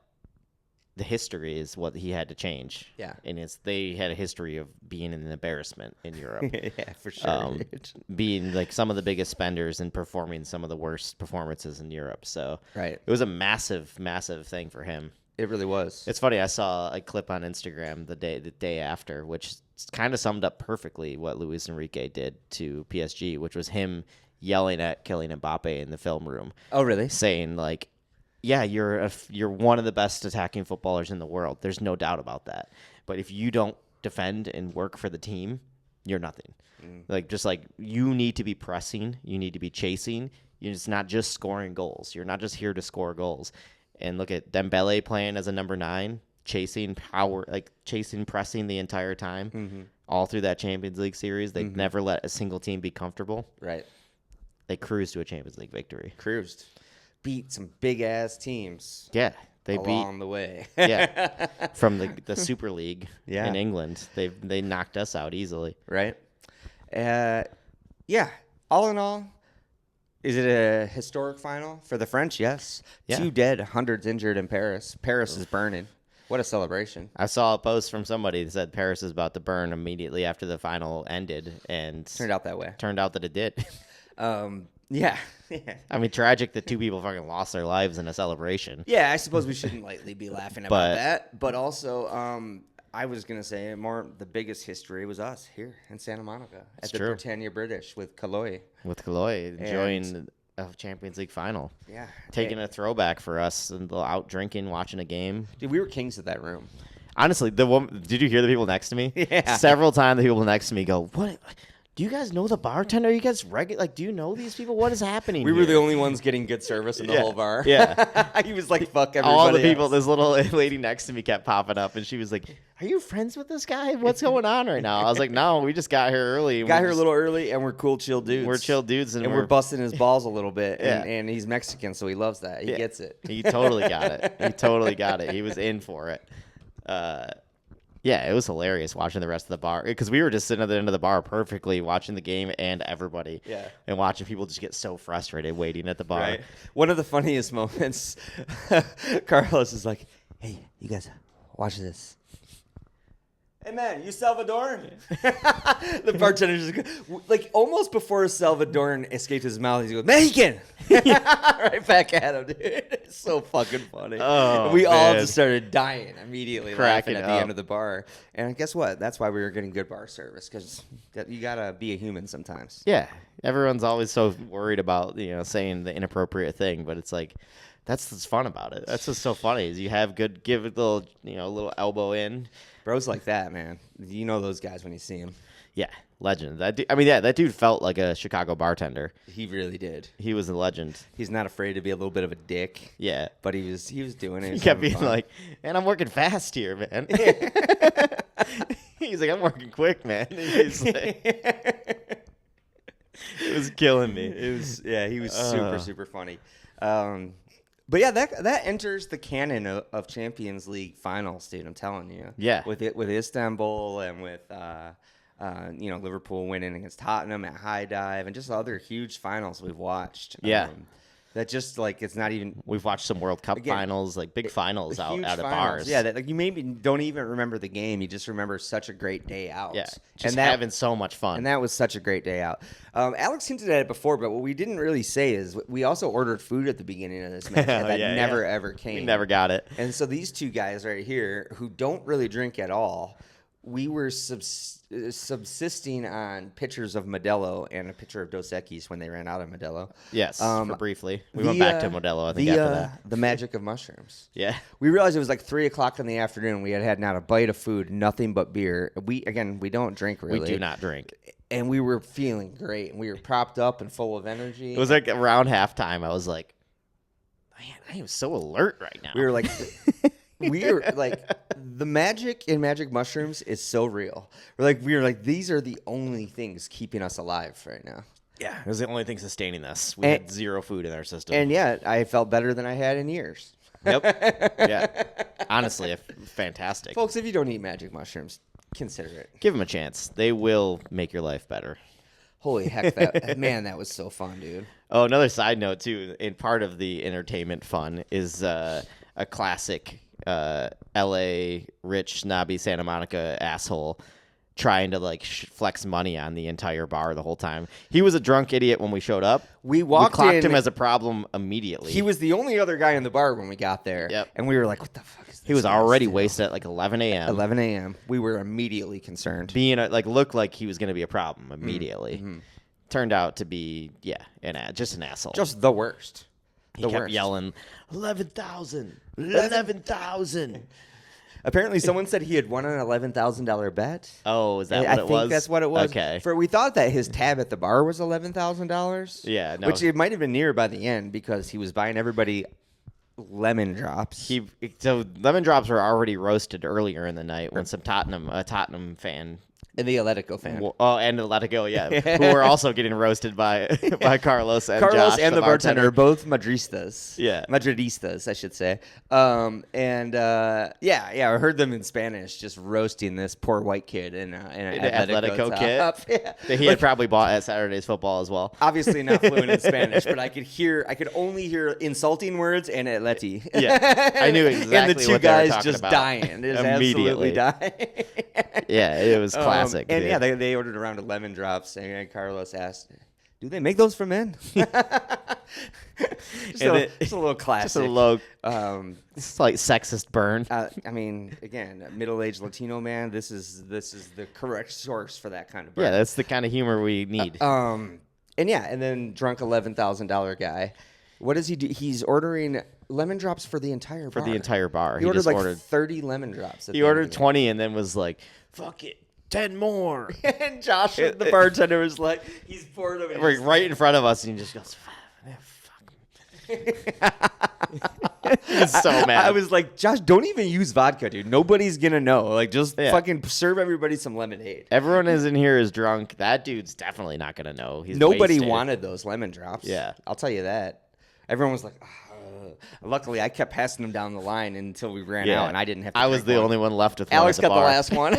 the history is what he had to change. Yeah. And they had a history of being an embarrassment in Europe. Yeah, for sure. Being some of the biggest spenders and performing some of the worst performances in Europe. So Right. it was a massive, massive thing for him. It really was. It's funny. I saw a clip on Instagram the day after, which kind of summed up perfectly what Luis Enrique did to PSG, which was him yelling at Kylian Mbappe in the film room. Oh, really? Saying yeah, you're one of the best attacking footballers in the world. There's no doubt about that. But if you don't defend and work for the team, you're nothing. You need to be pressing, you need to be chasing. It's not just scoring goals. You're not just here to score goals. And look at Dembele playing as a number 9, chasing pressing the entire time, all through that Champions League series. They never let a single team be comfortable. Right. They cruised to a Champions League victory. Cruised. Beat some big-ass teams. Yeah, they along the way. From the Super League Yeah. in England. They knocked us out easily. Right. Yeah. All in all, is it a historic final for the French? Yes. Yeah. 2 dead, hundreds injured in Paris. Paris is burning. What a celebration. I saw a post from somebody that said Paris is about to burn immediately after the final ended, and Turned out that way. turned out that it did. Yeah. I mean, tragic that 2 people fucking lost their lives in a celebration. Yeah, I suppose we shouldn't lightly be laughing about But- that. But also, I was going to say the biggest history was us here in Santa Monica at the true. Britannia British with Kahloye. With Kahloye enjoying a Champions League final. Yeah. Taking a throwback for us and out drinking, watching a game. Dude, we were kings of that room. Honestly, did you hear the people next to me? Yeah. Several times the people next to me go, "What? Do you guys know the bartender? Are you guys regular? Do you know these people? What is happening?" We here? were the only ones getting good service in the whole bar. Yeah. He was like, fuck everybody All the people, else. this little lady next to me kept popping up, and she was like, "Are you friends with this guy? What's going on right now?" I was like, "No, we just got here early. Got here a little early, and we're cool, chill dudes. We're chill dudes, and we're busting his balls a little bit. Yeah. And he's Mexican, so he loves that. He gets it. He totally got it. He totally got it. He was in for it. Yeah, it was hilarious watching the rest of the bar because we were just sitting at the end of the bar perfectly watching the game and everybody. Yeah. And watching people just get so frustrated waiting at the bar. Right. One of the funniest moments, Carlos is like, "Hey, you guys, watch this." "Hey, man, you Salvadoran?" The bartender's like, almost before Salvadoran escaped his mouth, he goes, "Mexican!" Right back at him, dude. It's so fucking funny. Oh, we all man. just started dying immediately, Cracking laughing at the up. end of the bar. And guess what? That's why we were getting good bar service, because you got to be a human sometimes. Yeah. Everyone's always so worried about, saying the inappropriate thing, but it's like, that's what's fun about it. That's what's so funny is you have give it a little, little elbow in. Bros like that, man. You know those guys when you see them. Yeah. legend. That dude felt like a Chicago bartender. He really did. He was a legend. He's not afraid to be a little bit of a dick. Yeah. But he was doing it. He kept being like, "Man, I'm working fast here, man." He's like, "I'm working quick, man." He's like, it was killing me. He was super funny. But yeah, that enters the canon of Champions League finals, dude. I'm telling you. Yeah. With Istanbul and with Liverpool winning against Tottenham at High Dive and just other huge finals we've watched. Yeah. That just like it's not even. We've watched some World Cup finals, like big finals out at bars. Yeah, that like you maybe don't even remember the game. You just remember such a great day out. Yeah, having so much fun. And that was such a great day out. Alex hinted at it before, but what we didn't really say is we also ordered food at the beginning of this match that never ever came. We never got it. And so these two guys right here who don't really drink at all, we were subsisting on pitchers of Modelo and a pitcher of Dos Equis when they ran out of Modelo. Yes, for briefly. We went back to Modelo, I think, after that. The magic of mushrooms. Yeah. We realized it was like 3 o'clock in the afternoon. We had not a bite of food, nothing but beer. We don't drink really. We do not drink. And we were feeling great. And we were propped up and full of energy. It was like around halftime. I was like, man, I am so alert right now. We were like... the magic in magic mushrooms is so real. We were like, these are the only things keeping us alive right now. Yeah, it was the only thing sustaining us. We had zero food in our system. And yet, I felt better than I had in years. Yep. Yeah. Honestly, fantastic. Folks, if you don't eat magic mushrooms, consider it. Give them a chance. They will make your life better. Holy heck, that was so fun, dude. Oh, another side note, too, in part of the entertainment fun is a classic L.A. rich, snobby Santa Monica asshole trying to flex money on the entire bar the whole time. He was a drunk idiot when we showed up. We clocked him as a problem immediately. He was the only other guy in the bar when we got there. Yep. And we were like, what the fuck is this? He was already wasted at 11 a.m. 11 a.m. We were immediately concerned. Looked like he was going to be a problem immediately. Mm-hmm. Turned out to be, just an asshole. Just the worst. He kept yelling, 11,000, 11,000. Apparently, someone said he had won an $11,000 bet. Oh, is that what it was? I think that's what it was. Okay. We thought that his tab at the bar was $11,000. Yeah, no. Which it might have been near by the end because he was buying everybody lemon drops. So lemon drops were already roasted earlier in the night when a Tottenham fan. And the Atletico fan. And Atletico, yeah. Who were also getting roasted by Carlos and Carlos Josh, and the bartender are both Madristas. Yeah. Madridistas, I should say. I heard them in Spanish just roasting this poor white kid in an Atletico kit yeah. that he had probably bought at Saturday's Football as well. Obviously not fluent in Spanish, but I could only hear insulting words and Atleti. Yeah, I knew exactly and the two what they were guys talking just about. dying. Just absolutely dying. Yeah, it was classic. They ordered a round of lemon drops, and Carlos asked, "Do they make those for men?" just a little classic. Just a low, it's like sexist burn. Again, a middle-aged Latino man. This is the correct source for that kind of burn. Yeah, that's the kind of humor we need. And then drunk $11,000 guy. What does he do? He's ordering lemon drops for the entire bar. For the entire bar. He ordered 30 lemon drops. He ordered 20 and then was like, "Fuck it, 10 more." And Josh, the bartender, was like, he's poured them right in front of us, and he just goes, "Fuck." He's so mad. I was like, Josh, don't even use vodka, dude. Nobody's gonna know. Just fucking serve everybody some lemonade. Everyone is in here is drunk. That dude's definitely not gonna know. Nobody wasted. wanted those lemon drops. Yeah, I'll tell you that. Everyone was like, luckily, I kept passing them down the line until we ran out, and I didn't have to. I was the only one left with Alex one at the got bar. the last one.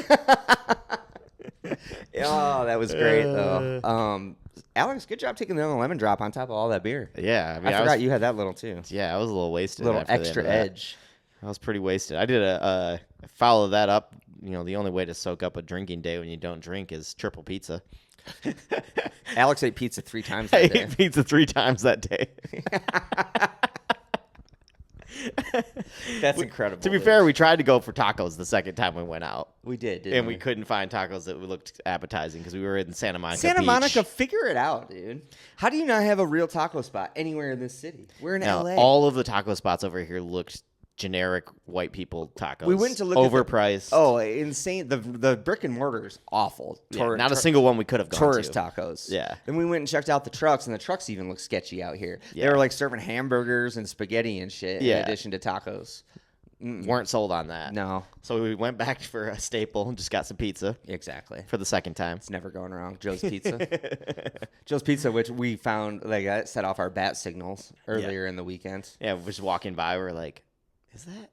Oh, that was great, though. Alex, good job taking the lemon drop on top of all that beer. Yeah. I forgot you had that little, too. Yeah, I was a little wasted. A little extra edge. I was pretty wasted. I did follow that up. The only way to soak up a drinking day when you don't drink is triple pizza. Alex ate pizza 3 times that day. I ate pizza 3 times that day. That's incredible. To be fair, we tried to go for tacos the second time we went out. We did, didn't and we? we couldn't find tacos that looked appetizing because we were in Santa Monica Santa Beach. Monica, figure it out, dude. How do you not have a real taco spot anywhere in this city? We're in LA. All of the taco spots over here looked generic white people tacos. We went to look overpriced. Insane. The brick and mortar is awful. Not a single one we could have gone tourist to. tacos. Yeah. Then we went and checked out the trucks, and the trucks even look sketchy out here. Yeah. They were like serving hamburgers and spaghetti and shit in addition to tacos. Weren't sold on that. No. So we went back for a staple and just got some pizza. Exactly. For the second time. It's never going wrong. Joe's Pizza. Joe's Pizza, which we found, that set off our bat signals earlier in the weekend. Yeah, we're just walking by. We're like, is that?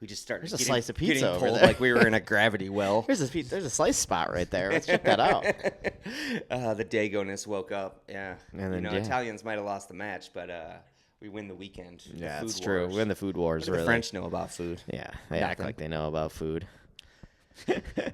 We just started There's a slice of pizza getting over pulled there. like we were in a gravity well. There's a slice spot right there. Let's check that out. The Dagoness woke up. Yeah. And then, Italians might have lost the match, but we win the weekend. Yeah, it's true. We win the food wars. What do the French know about food? Yeah, they act like they know about food. The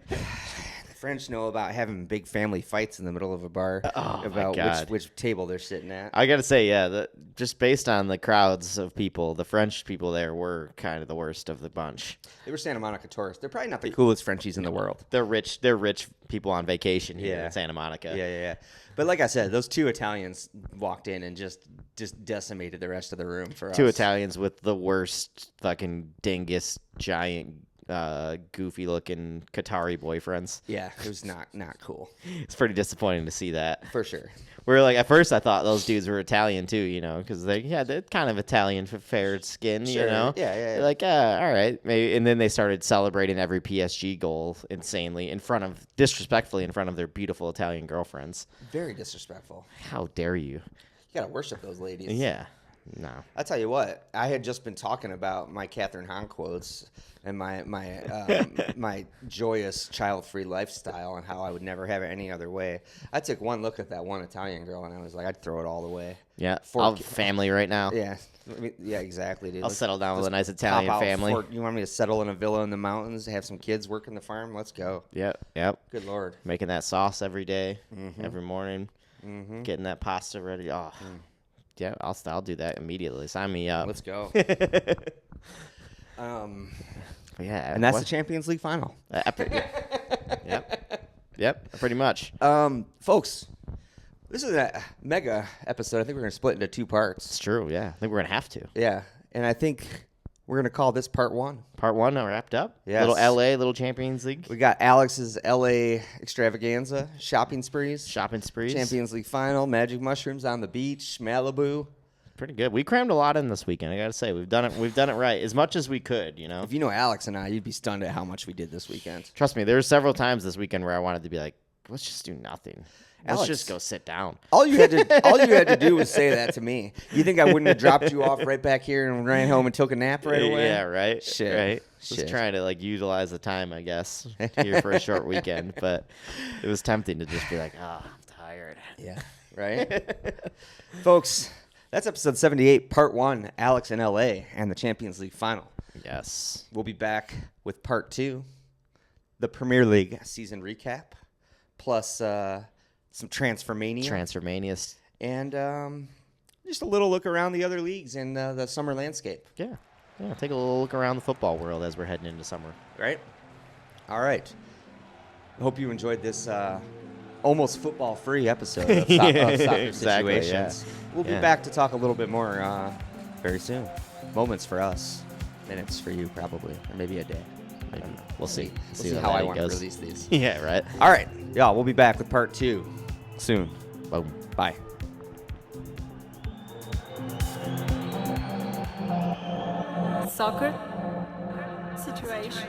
French know about having big family fights in the middle of a bar about which table they're sitting at. I gotta say, just based on the crowds of people, the French people there were kind of the worst of the bunch. They were Santa Monica tourists. They're probably not the coolest Frenchies in the world. They're rich. They're rich people on vacation here in Santa Monica. Yeah. But like I said, those two Italians walked in and just decimated the rest of the room for us. Two Italians with the worst fucking dingus, giant, goofy-looking Qatari boyfriends. Yeah, it was not cool. It's pretty disappointing to see that. For sure. We're like, at first I thought those dudes were Italian too, because they're kind of Italian for fair skin, Sure. Yeah. They're like, all right, maybe. And then they started celebrating every PSG goal insanely disrespectfully in front of their beautiful Italian girlfriends. Very disrespectful. How dare you? You gotta worship those ladies. Yeah. No. I'll tell you what. I had just been talking about my Catherine Hahn quotes and my my joyous child-free lifestyle and how I would never have it any other way. I took one look at that one Italian girl and I was like, I'd throw it all away. Yeah. I'll have family right now. Yeah. Yeah, exactly, dude. I'll settle down with a nice Italian family. You want me to settle in a villa in the mountains, have some kids working the farm? Let's go. Yep. Good Lord. Making that sauce every day, every morning, getting that pasta ready. Oh. Yeah, I'll do that immediately. Sign me up. Let's go. Yeah, and that's the Champions League final. Yep, pretty much. Folks, this is a mega episode. I think we're going to split into two parts. It's true, yeah. I think we're going to have to. Yeah, and I think we're going to call this part one. Part one wrapped up? Yes. Little LA, little Champions League. We got Alex's LA extravaganza, shopping sprees. Champions League final, magic mushrooms on the beach, Malibu. Pretty good. We crammed a lot in this weekend. I gotta say, we've done it right as much as we could. If you know Alex and I, you'd be stunned at how much we did this weekend. Trust me, there were several times this weekend where I wanted to be like, let's just do nothing. Let's just go sit down. All you had to do was say that to me. You think I wouldn't have dropped you off right back here and ran home and took a nap right away? Yeah, right. Shit. Right. Shit. Just trying to utilize the time, I guess, here for a short weekend. But it was tempting to just be like, I'm tired. Yeah. Right. Folks. That's episode 78, part one, Alex in LA and the Champions League final. Yes. We'll be back with part two, the Premier League season recap, plus some Transfermania. And just a little look around the other leagues and the summer landscape. Yeah. Take a little look around the football world as we're heading into summer. Right? All right. I hope you enjoyed this almost football-free episode of soccer situations. Yeah. We'll be back to talk a little bit more very soon. Moments for us, minutes for you probably, or maybe a day. I don't know. We'll see. We'll see how I want to release these. Yeah, right. All right. Yeah, we'll be back with part two soon. Boom. Bye. Soccer situation.